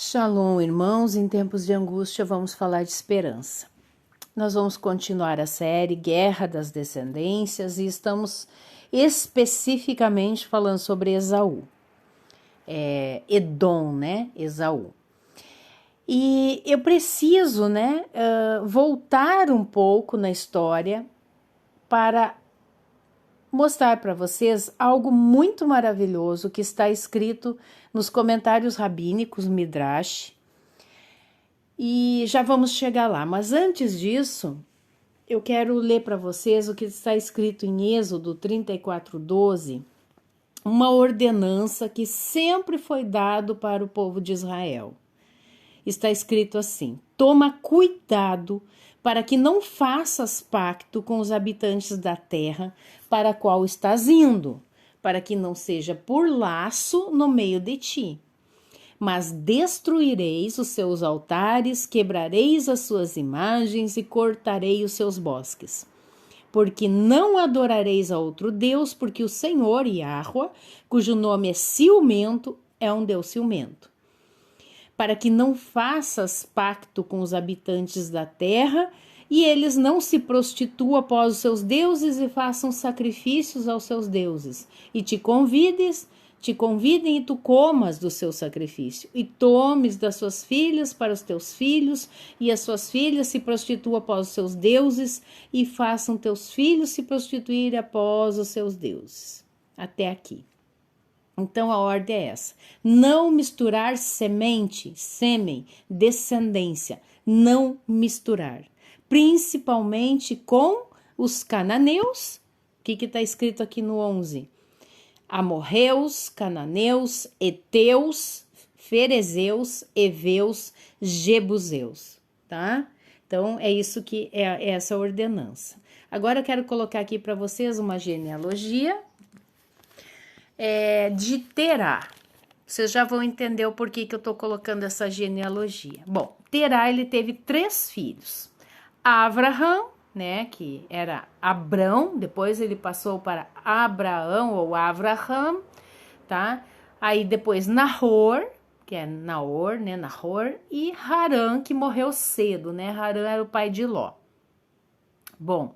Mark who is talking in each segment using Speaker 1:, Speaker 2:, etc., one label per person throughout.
Speaker 1: Shalom, irmãos. Em tempos de angústia, vamos falar de esperança. Nós vamos continuar a série Guerra das Descendências e estamos especificamente falando sobre Esaú. Edom, né? Esaú. E eu preciso, voltar um pouco na história para mostrar para vocês algo muito maravilhoso que está escrito nos comentários rabínicos Midrash. E já vamos chegar lá, mas antes disso, eu quero ler para vocês o que está escrito em Êxodo 34:12, uma ordenança que sempre foi dado para o povo de Israel. Está escrito assim: toma cuidado para que não faças pacto com os habitantes da terra para a qual estás indo, para que não seja por laço no meio de ti. Mas destruireis os seus altares, quebrareis as suas imagens e cortarei os seus bosques. Porque não adorareis a outro Deus, porque o Senhor, Yahweh, cujo nome é ciumento, é um Deus ciumento. Para que não faças pacto com os habitantes da terra, e eles não se prostituam após os seus deuses e façam sacrifícios aos seus deuses, e te convidem e tu comas do seu sacrifício, e tomes das suas filhas para os teus filhos, e as suas filhas se prostituam após os seus deuses, e façam teus filhos se prostituir após os seus deuses. Até aqui. Então a ordem é essa: não misturar semente, sêmen, descendência, não misturar, principalmente com os cananeus. O que está escrito aqui no 11? Amorreus, cananeus, heteus, ferezeus, heveus, jebuseus, tá? Então é isso que é essa ordenança. Agora eu quero colocar aqui para vocês uma genealogia de Terá. Vocês já vão entender o porquê que eu estou colocando essa genealogia. Bom, Terá, ele teve 3 filhos. Avraham, né, que era Abrão, depois ele passou para Abraão ou Avraham, tá? Aí depois Nahor, que é Naor, né, Nahor, e Harã, que morreu cedo, né? Harã era o pai de Ló. Bom,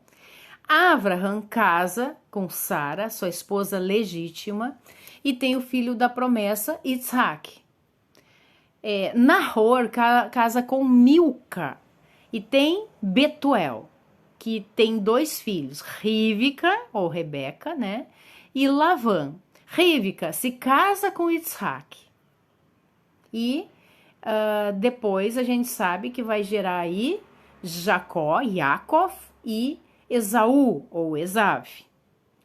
Speaker 1: Avraham casa com Sara, sua esposa legítima, e tem o filho da promessa, Isaac. Nahor casa com Milca e tem Betuel, que tem 2 filhos, Rívca, ou Rebeca, né? E Lavã. Rívca se casa com Isaac. E depois a gente sabe que vai gerar aí Jacó, Yaakov e Esaú ou Esav,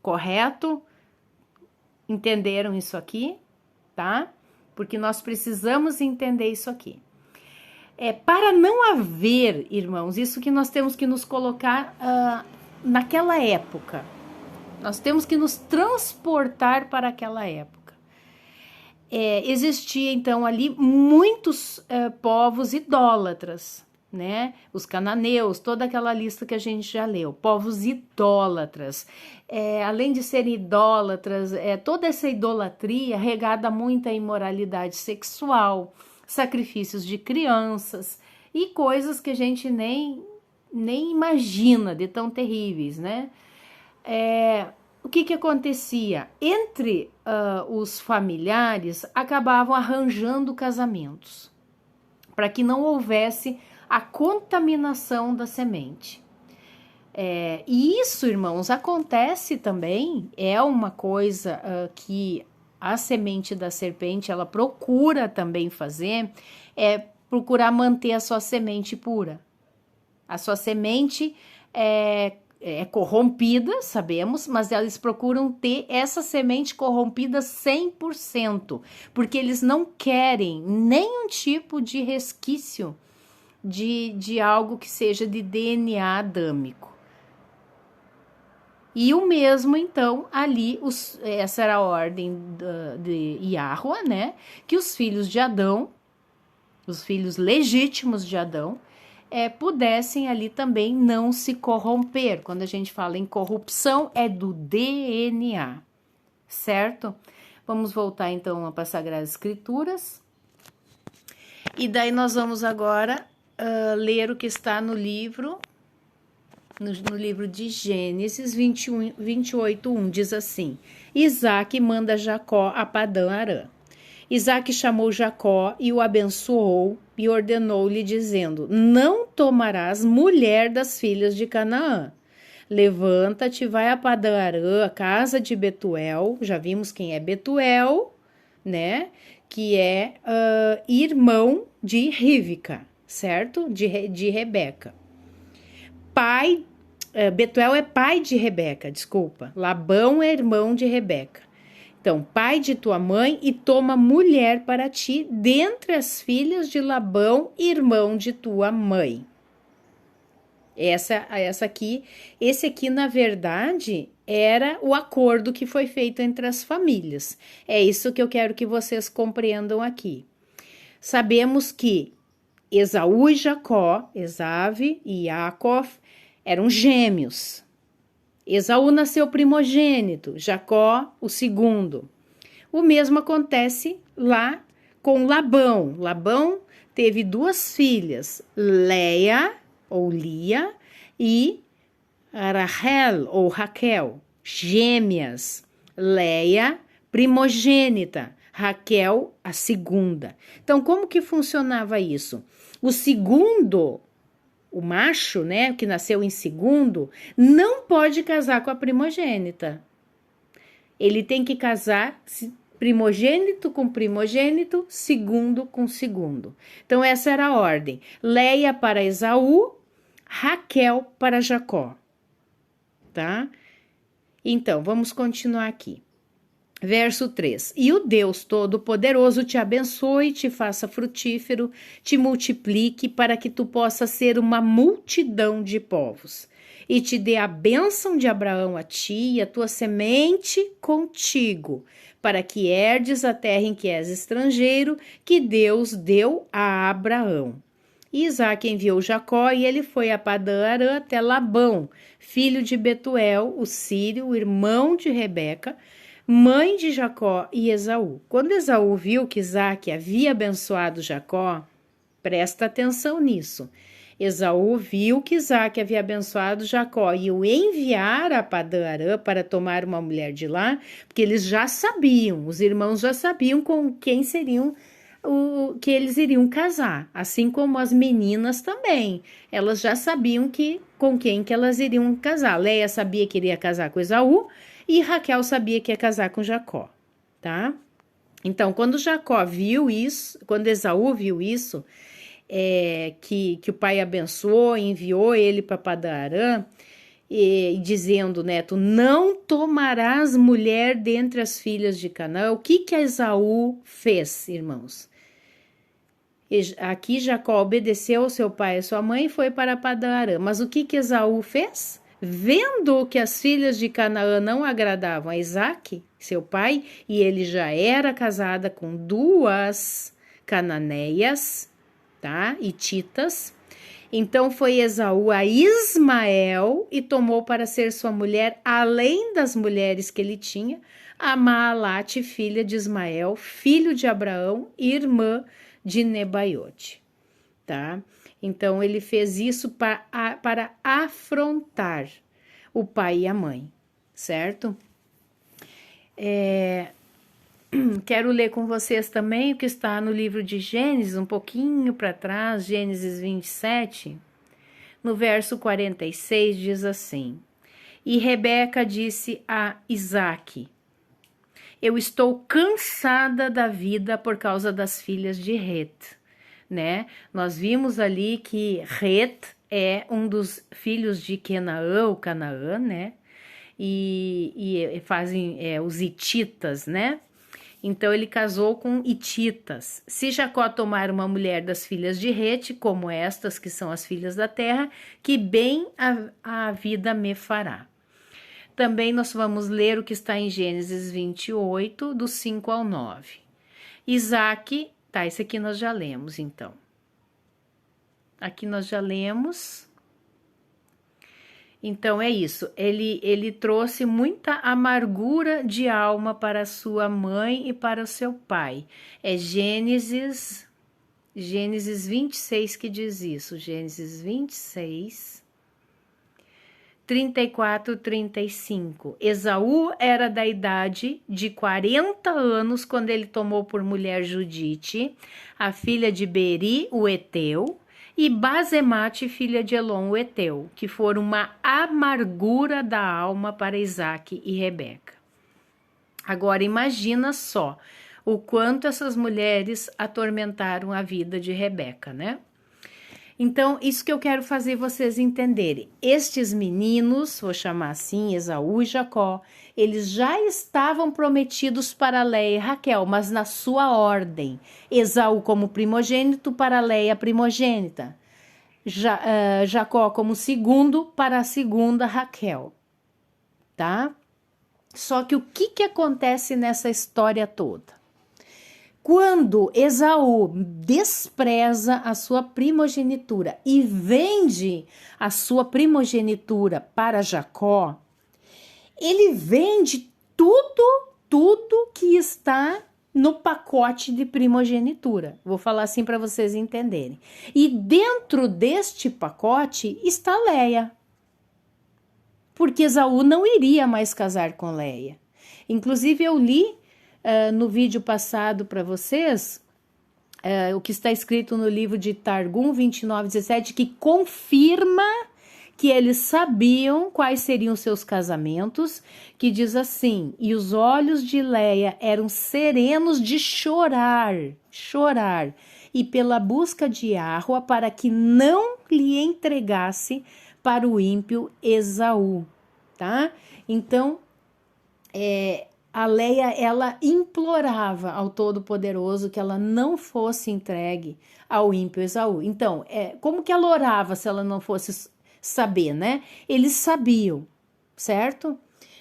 Speaker 1: correto? Entenderam isso aqui, tá? Porque nós precisamos entender isso aqui. Para não haver, irmãos, isso que nós temos que nos colocar naquela época. Nós temos que nos transportar para aquela época. Existia então ali muitos povos idólatras, né? Os cananeus, toda aquela lista que a gente já leu, povos idólatras. Além de serem idólatras, toda essa idolatria regada a muita imoralidade sexual, sacrifícios de crianças e coisas que a gente nem imagina de tão terríveis, né? O que acontecia? Entre os familiares acabavam arranjando casamentos para que não houvesse a contaminação da semente. E isso, irmãos, acontece também, é uma coisa que a semente da serpente, ela procura também fazer, procurar manter a sua semente pura. A sua semente é corrompida, sabemos, mas eles procuram ter essa semente corrompida 100%, porque eles não querem nenhum tipo de resquício de algo que seja de DNA adâmico. E o mesmo, então, ali, essa era a ordem de Yahweh, né? Que os filhos de Adão, os filhos legítimos de Adão, pudessem ali também não se corromper. Quando a gente fala em corrupção, é do DNA, certo? Vamos voltar então para as Sagradas Escrituras. E daí nós vamos agora ler o que está no livro, no livro de Gênesis 28:1, diz assim: Isaac manda Jacó a Padã-Arã. Isaac chamou Jacó e o abençoou e ordenou-lhe, dizendo: Não tomarás mulher das filhas de Canaã. Levanta-te, vai a Padã-Arã, a casa de Betuel. Já vimos quem é Betuel, né? Que é irmão de Rívca, certo? De Rebeca. Betuel é pai de Rebeca, desculpa. Labão é irmão de Rebeca. Então, pai de tua mãe, e toma mulher para ti dentre as filhas de Labão, irmão de tua mãe. Esse aqui, na verdade, era o acordo que foi feito entre as famílias. É isso que eu quero que vocês compreendam aqui. Sabemos que Esaú e Jacó, Esave e Jacó, eram gêmeos. Esaú nasceu primogênito, Jacó o segundo. O mesmo acontece lá com Labão. Labão teve duas filhas, Leia ou Lia e Rachel ou Raquel, gêmeas. Leia, primogênita, Raquel, a segunda. Então, como que funcionava isso? O segundo, o macho, né, que nasceu em segundo, não pode casar com a primogênita. Ele tem que casar primogênito com primogênito, segundo com segundo. Então, essa era a ordem. Leia para Esaú, Raquel para Jacó. Tá? Então, vamos continuar aqui. Verso 3: E o Deus Todo-Poderoso te abençoe, te faça frutífero, te multiplique, para que tu possas ser uma multidão de povos, e te dê a bênção de Abraão a ti e a tua semente contigo, para que herdes a terra em que és estrangeiro, que Deus deu a Abraão. E Isaac enviou Jacó, e ele foi a Padã-Arã até Labão, filho de Betuel, o sírio, irmão de Rebeca, mãe de Jacó e Esaú. Quando Esaú viu que Isaac havia abençoado Jacó, presta atenção nisso. Esaú viu que Isaac havia abençoado Jacó e o enviara a Padã-Arã para tomar uma mulher de lá, porque eles já sabiam, os irmãos já sabiam com quem seriam que eles iriam casar, assim como as meninas também. Elas já sabiam com quem que elas iriam casar. Leia sabia que iria casar com Esaú, e Raquel sabia que ia casar com Jacó, tá? Então, quando Jacó viu isso, quando Esaú viu isso, que o pai abençoou, enviou ele para Padã-Arã, dizendo, né, tu não tomarás mulher dentre as filhas de Canaã. O que Esaú fez, irmãos? Aqui Jacó obedeceu ao seu pai e sua mãe e foi para Padã-Arã. Mas o que Esaú fez? Vendo que as filhas de Canaã não agradavam a Isaac, seu pai, e ele já era casada com duas cananeias, tá? Hititas. Então foi Esaú a Ismael e tomou para ser sua mulher, além das mulheres que ele tinha, a Maalate, filha de Ismael, filho de Abraão, irmã de Nebaiote, tá? Então, ele fez isso para afrontar o pai e a mãe, certo? Quero ler com vocês também o que está no livro de Gênesis, um pouquinho para trás, Gênesis 27, no verso 46, diz assim: E Rebeca disse a Isaque: Eu estou cansada da vida por causa das filhas de Het. Né? Nós vimos ali que Het é um dos filhos de Canaã, ou Canaã, né? E fazem os hititas, né? Então ele casou com hititas. Se Jacó tomar uma mulher das filhas de Het, como estas que são as filhas da terra, que bem a vida me fará. Também nós vamos ler o que está em Gênesis 28, do 5 ao 9. Isaac. Tá, esse aqui nós já lemos, então. Aqui nós já lemos. Então, é isso. Ele trouxe muita amargura de alma para sua mãe e para o seu pai. É Gênesis Gênesis 26 que diz isso, Gênesis 26, 34, 35. Esaú era da idade de 40 anos quando ele tomou por mulher Judite, a filha de Beri, o Eteu, e Basemate, filha de Elon, o Eteu, que foram uma amargura da alma para Isaque e Rebeca. Agora imagina só o quanto essas mulheres atormentaram a vida de Rebeca, né? Então, isso que eu quero fazer vocês entenderem. Estes meninos, vou chamar assim, Esaú e Jacó, eles já estavam prometidos para Leia e Raquel, mas na sua ordem. Esaú como primogênito para Leia primogênita. Jacó como segundo para a segunda Raquel, tá? Só que o que acontece nessa história toda? Quando Esaú despreza a sua primogenitura e vende a sua primogenitura para Jacó, ele vende tudo que está no pacote de primogenitura. Vou falar assim para vocês entenderem. E dentro deste pacote está Leia, porque Esaú não iria mais casar com Leia. Inclusive eu li no vídeo passado para vocês, o que está escrito no livro de Targum 29:17, que confirma que eles sabiam quais seriam seus casamentos, que diz assim: e os olhos de Leia eram serenos de chorar, e pela busca de Yahua, para que não lhe entregasse para o ímpio Esaú, tá? Então, a Leia, ela implorava ao Todo-Poderoso que ela não fosse entregue ao ímpio Esaú. Então, como que ela orava se ela não fosse saber, né? Eles sabiam, certo?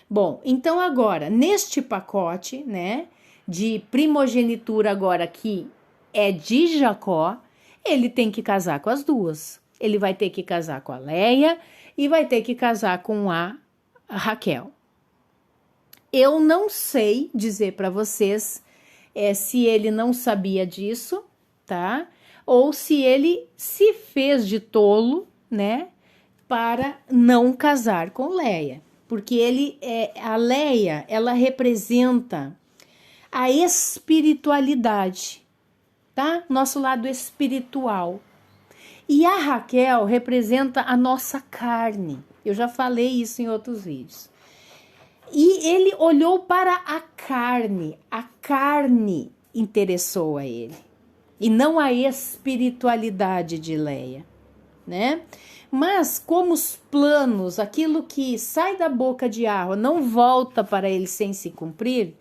Speaker 1: Bom, então agora, neste pacote, né, de primogenitura agora que é de Jacó, ele tem que casar com as duas. Ele vai ter que casar com a Leia e vai ter que casar com a Raquel. Eu não sei dizer para vocês se ele não sabia disso, tá? Ou se ele se fez de tolo, né? Para não casar com Leia. Porque a Leia, ela representa a espiritualidade, tá? Nosso lado espiritual. E a Raquel representa a nossa carne. Eu já falei isso em outros vídeos. E ele olhou para a carne interessou a ele, e não a espiritualidade de Leia, né? Mas como os planos, aquilo que sai da boca de Yahua não volta para ele sem se cumprir,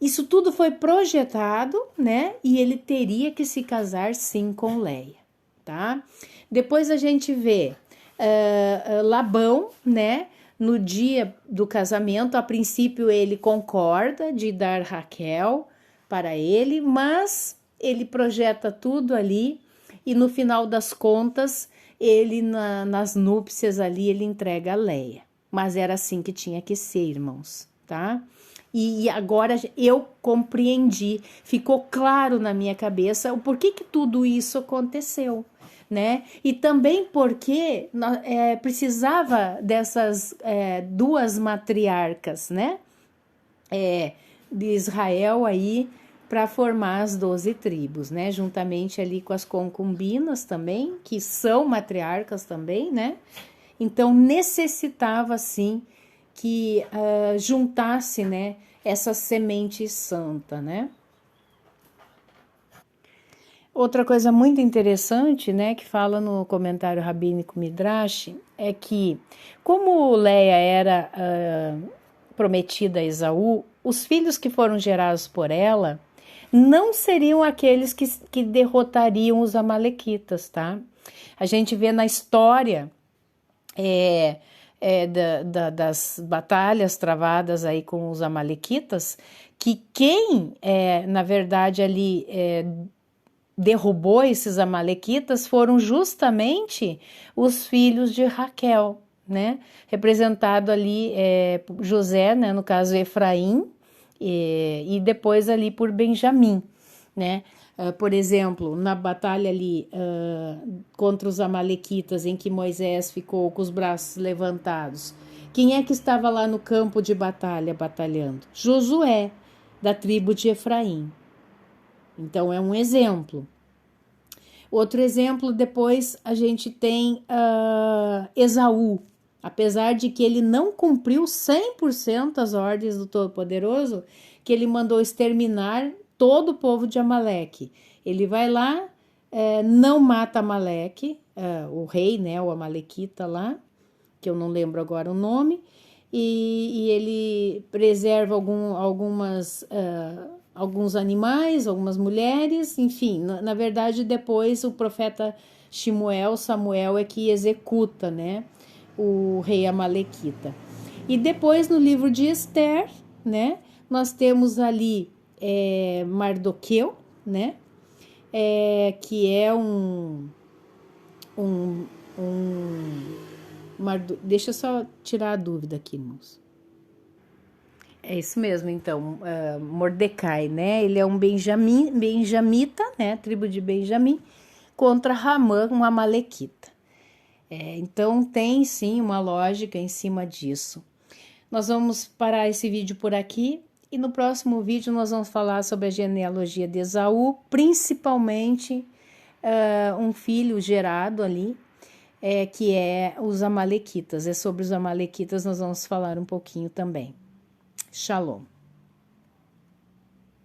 Speaker 1: isso tudo foi projetado, né? E ele teria que se casar sim com Leia, tá? Depois a gente vê Labão, né? No dia do casamento, a princípio ele concorda de dar Raquel para ele, mas ele projeta tudo ali e no final das contas, ele nas núpcias ali, ele entrega a Leia. Mas era assim que tinha que ser, irmãos, tá? E agora eu compreendi, ficou claro na minha cabeça o porquê que tudo isso aconteceu, né? E também porque precisava dessas duas matriarcas, né? De Israel aí para formar as 12 tribos, né? Juntamente ali com as concubinas também, que são matriarcas também, né? Então necessitava sim que juntasse, né, essa semente santa, né? Outra coisa muito interessante, né, que fala no comentário rabínico Midrash, é que como Leia era prometida a Esaú, os filhos que foram gerados por ela não seriam aqueles que derrotariam os amalequitas, tá? A gente vê na história das batalhas travadas aí com os amalequitas, que quem, na verdade, ali derrubou esses amalequitas foram justamente os filhos de Raquel, né? Representado ali José, né? No caso Efraim, e depois ali por Benjamim, né? Por exemplo, na batalha ali contra os amalequitas, em que Moisés ficou com os braços levantados, quem é que estava lá no campo de batalha batalhando? Josué, da tribo de Efraim. Então é um exemplo. Outro exemplo, depois a gente tem Esaú. Apesar de que ele não cumpriu 100% as ordens do Todo-Poderoso, que ele mandou exterminar todo o povo de Amaleque. Ele vai lá, não mata Amaleque, o rei, né, o amalequita lá, que eu não lembro agora o nome, e ele preserva alguns animais, algumas mulheres, enfim, na verdade depois o profeta Samuel é que executa, né, o rei amalequita. E depois no livro de Esther, né, nós temos ali Mardoqueu, né, que é deixa eu só tirar a dúvida aqui, moço. É isso mesmo, então, Mordecai, né? Ele é um benjamita, né? Tribo de Benjamim, contra Ramã, um amalequita. Então, tem sim uma lógica em cima disso. Nós vamos parar esse vídeo por aqui e no próximo vídeo nós vamos falar sobre a genealogia de Esaú, principalmente um filho gerado ali, que é os amalequitas. É sobre os amalequitas nós vamos falar um pouquinho também. Shalom.